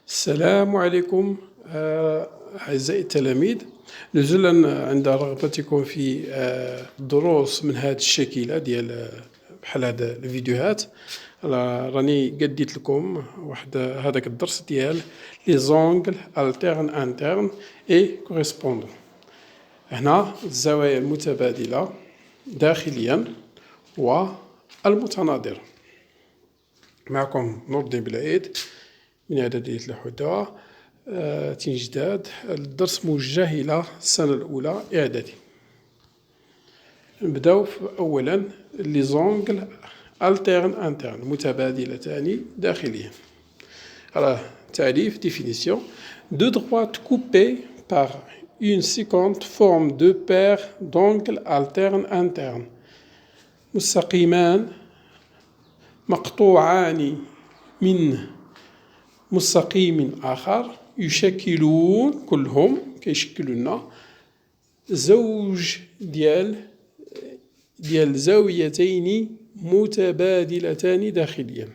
السلام عليكم أعزائي التلاميذ. نزلا عند رغبتكم في دروس من هذا الشكل ديال بحال هاد الفيديوهات، راني قديت لكم واحد هذاك الدرس ديال لي زونغل التيرن انترن اي كوريسبوندون. هنا الزوايا المتبادلة داخليا والمتناظرة. معكم نور الدين بالعيد من إعدادية الحدى تنجداد. الدرس موجه إلى السنة الأولى إعدادي. نبداو أولا لي زونغل التيرن انترن متبادلتان داخليا. تعريف définition deux droites coupées par une séquente forme deux paires d'angles alternes internes مستقيمان مقطوعان من مستقيم آخر يشكلون كلهم كيشكلون زوج ديال زاويتين متبادلتان داخليا.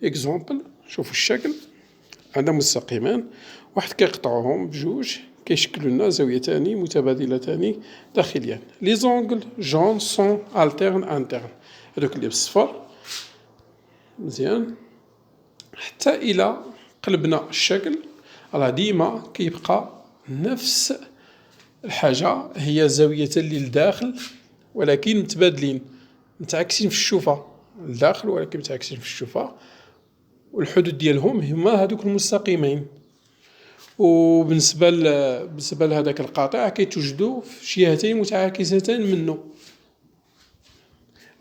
اكزومبل، شوفوا الشكل، عندنا مستقيمان واحد كيقطعوهم بجوج كيشكلوا لنا زاويتان متبادلتان داخليا. لي زونغل جون سون التيرن انترن، هذوك اللي بالصفر مزيان. حتى إلى قلبنا الشكل راه ديما كيبقى نفس الحاجة، هي زاويتين اللي لداخل ولكن متبادلين متعاكسين في الشوفة، لداخل ولكن متعاكسين في الشوفة، والحدود ديالهم هما هادوك المستقيمين. وبالنسبة لهذاك القاطع كيتوجدوا في جهتين متعاكستين منه.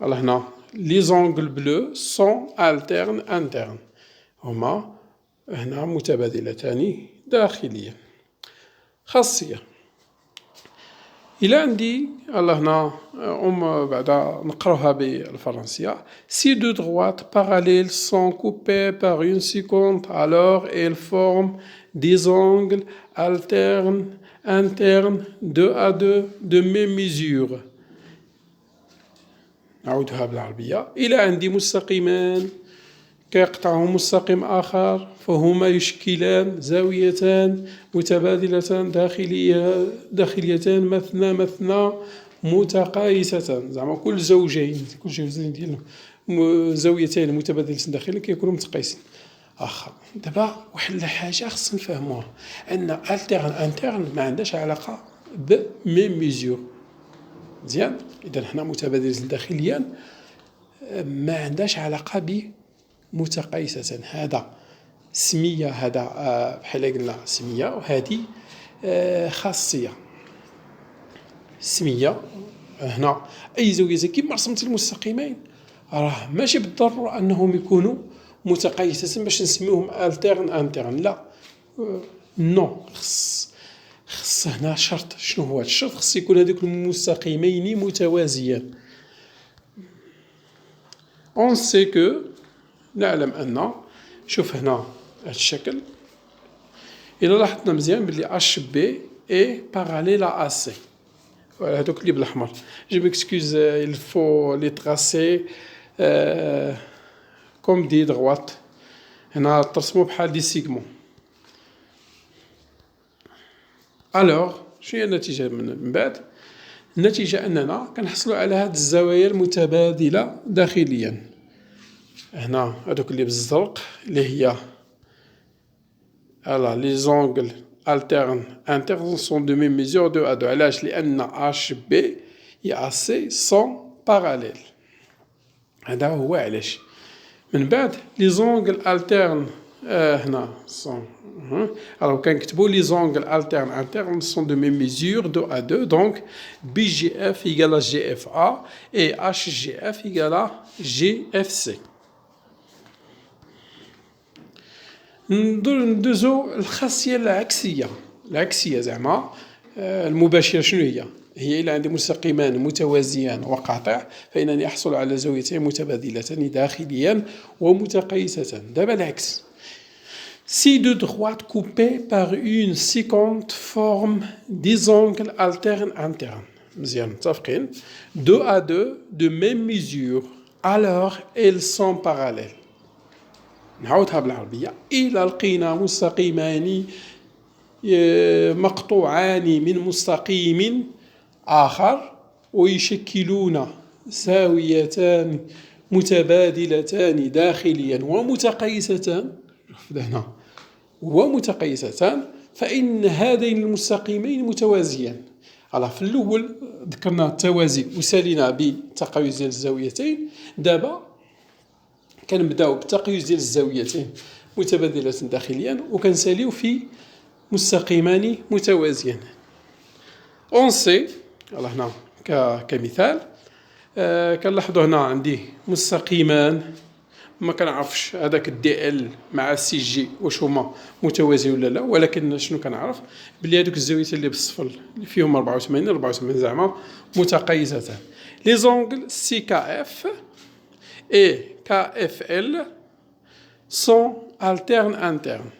هنا لي زونغل بلو سون التيرن انترن، هما هنا متبادلتان داخليا. خاصية إلى عندي هنا بعد نقراوها بالفرنسية. Si deux droites parallèles sont coupées par une séquente, alors elles forment des angles alternes internes deux à deux de même mesure. نعودها بالعربية. إلى عندي مستقيمان كيقطعهم مستقيم آخر فهما يشكلان زاويتان متبادلتان داخليتان مثنى مثنى متقايستان، زعما كل زوجين ديال زاويتين متبادلتين داخليا كيكونوا متقايسين. دابا واحد الحاجة خصنا نفهموها، أن التيرن انترن ما عندهاش علاقة بميم ميزور. مزيان، إذا حنا متبادلتين داخليا ما عندهاش علاقة متقايسة. هذا سمية، هذا بحال قلنا سمية، وهذه خاصية. سمية هنا أي زاويتين كيما رسمت المستقيمين راه ماشي بالضرورة أنهم يكونوا متقايسة باش نسميوهم التيرن انترن، لا نو. خص هنا شرط. شنو هو هذا الشرط؟ خص يكون هذوك المستقيمين متوازيان. on sait que نعلم أن، شوف هنا هذا الشكل، إلا لاحظنا مزيان بلي اش بي اي باراليل ا سي، هذوك اللي بالأحمر. جو ميكسكوز il faut les tracer comme des droites. هنا ترسموا بحال دي سيغمون. الوغ شنو هي النتيجة من بعد؟ النتيجة أننا كنحصلوا على هاد الزوايا المتبادلة داخليا. هنا هذوك اللي بالزرق اللي هي لي زونغل التيرن انترن سون دو ميم ميزور دو ا دو. علاش؟ لأن اش بي اي سي سون باراليل. هذا هو علاش. من بعد لي زونغل التيرن هنا سون كنكتبوا لي زونغل التيرن انترن سون دو ميم ميزور دو ا دو. دونك بي جي اف يقال جي اف ا اي اش جي اف يقال جي اف سي. ندوزو الخاصية العكسية زعما المباشرة. شنو هي؟ هي إلا عندي مستقيمان متوازيان وقاطع فإنني أحصل على زاويتين متبادلتان داخليا ومتقايستان. دابا العكس. Si deux droites coupées par une séquente forment des angles alternes internes. مزيان، متفقين. deux à deux de même mesure, alors elles sont parallèles. نعاودها بالعربية. إذا لقينا مستقيمان مقطوعان من مستقيم آخر ويشكلون زاويتان متبادلتان داخليا ومتقايستان، هنا ومتقايستان، فإن هذين المستقيمين متوازيان. في الأول ذكرنا التوازي وسالينا بتقايس ديال الزاويتين، دابا كنبداو بالتقايس ديال الزاويتين متبادلتان داخليا وكنساليو في مستقيمان متوازيان. اون سي هنا كمثال كنلاحظوا هنا عندي مستقيمان ما كنعرفش هذاك الدي ال مع السي جي واش هما متوازيين ولا لا، ولكن شنو كنعرف بلي هذوك الزاويتين اللي بالصفر اللي فيهم 84 زعما متقايستان. لي زونغل سي كا اف اي كا اف ال سون الترن انترن.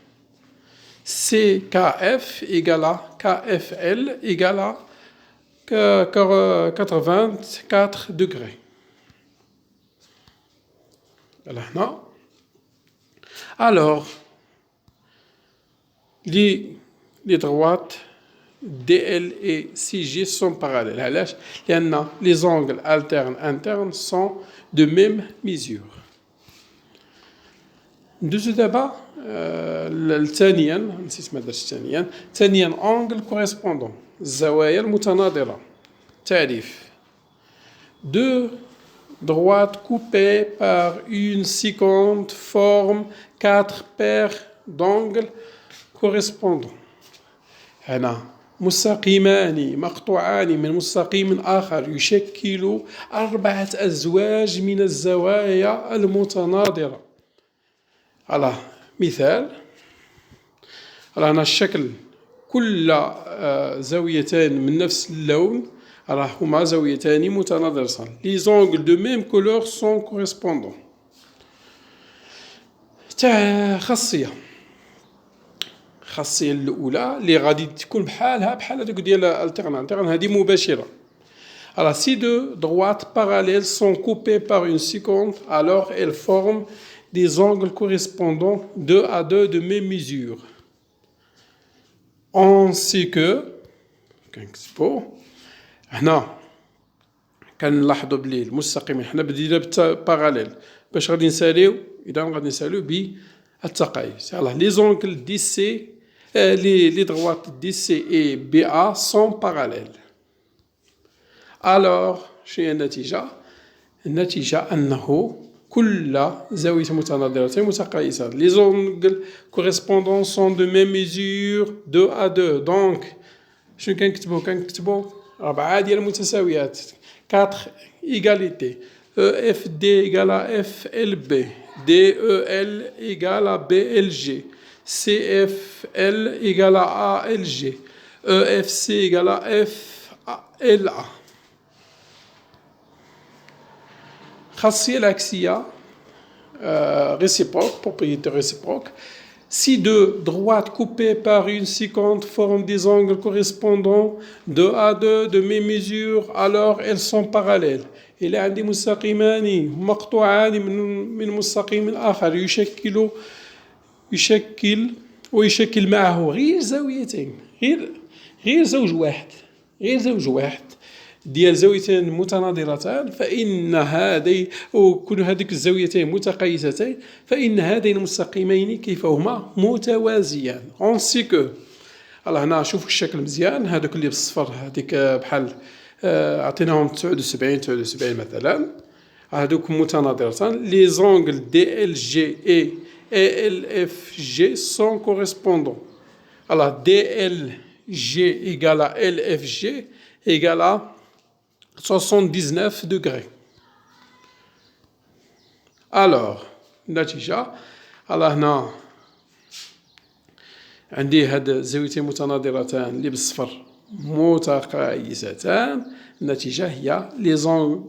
CKF égale à KFL égale à 84 degrés. Voilà. Alors, les droites DL et CG sont parallèles. Les angles alternes internes sont de même mesure. ندوزو دابا ثانيا، نسيت ما درتش ثانيا انغل كوريسبوندون، الزوايا المتناظرة. تعريف: deux droites coupées par une seconde forment quatre paires d'angles correspondants. هنا مستقيمان مقطوعان من مستقيم آخر يشكل 4 أزواج من الزوايا المتناظرة. على مثال، رانا الشكل كل زاويتان من نفس اللون هما زاويتان متناظرتان. Les angles de même couleur sont correspondants. خاصية الأولى اللي غادي تكون بحال هذوك ديال الترن هذه مباشرة. Alors si deux droites parallèles sont coupées par une seconde, alors elles forment des angles correspondants 2 à 2 de même mesure. Ainsi que كنكتبو هنا كنلاحظوا بلي المستقيمين حنا بدينا بالباراليل باش غادي نساليو، إذا غادي نساليو بالتقايس. لي زونغل دي سي لي droites دي سي et BA sont parallèles. Alors شنو هي النتيجة؟ النتيجة أنه كل زاوية متناظرتين متقايسة. Les angles correspondants sont de même mesure 2 à 2. Donc شنو كنكتبو 4 ديال المتساويات، 4 égalité. EFD égale à FLB, DEL égale à BLG, CFL égale à ALG, EFC égale à FLA. خاصية العكسية réciproque, propriété réciproque. Si deux droites coupées par une seconde forment des angles correspondants 2 à 2 de même mesure, alors elles sont parallèles. إلا عندي مستقيمان مقطوعان من مستقيم آخر يشكل معه غير زاويتين، غير زوج واحد ديال زاويتين متناظرتان، فإن وكل هذيك الزاويتين متقايستين، فإن هذين المستقيمين كيف هما متوازيان. اونسي كو هنا شوفوا الشكل مزيان، هذوك اللي بالصفر هذيك بحال عطيناهم 79 مثلا، هذوك متناظرتان. لي زونغل دي ال جي اي ال اف جي سون كوريسبوندون. دي ال جي ايغال ال اف جي ايغال 79 degrés. Alors النتيجة هنا عندي هاد الزاويتين متناظرتان اللي بالصفر متقايستان. النتيجة هي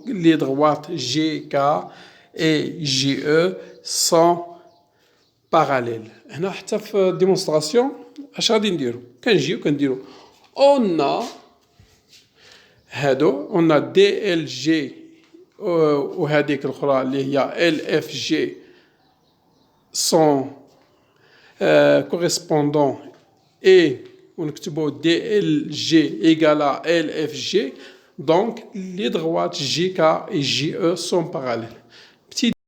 لي droites جي كا اي جي او سون باراليل. هنا حتى في الديمونستراسيون اش غادي نديرو؟ كنديرو هادو دي ال جي وهذيك الاخرى اللي هي ال اف جي sont correspondants et ونكتبوا DLG égale à LFG, donc les droites JK et JE sont parallèles.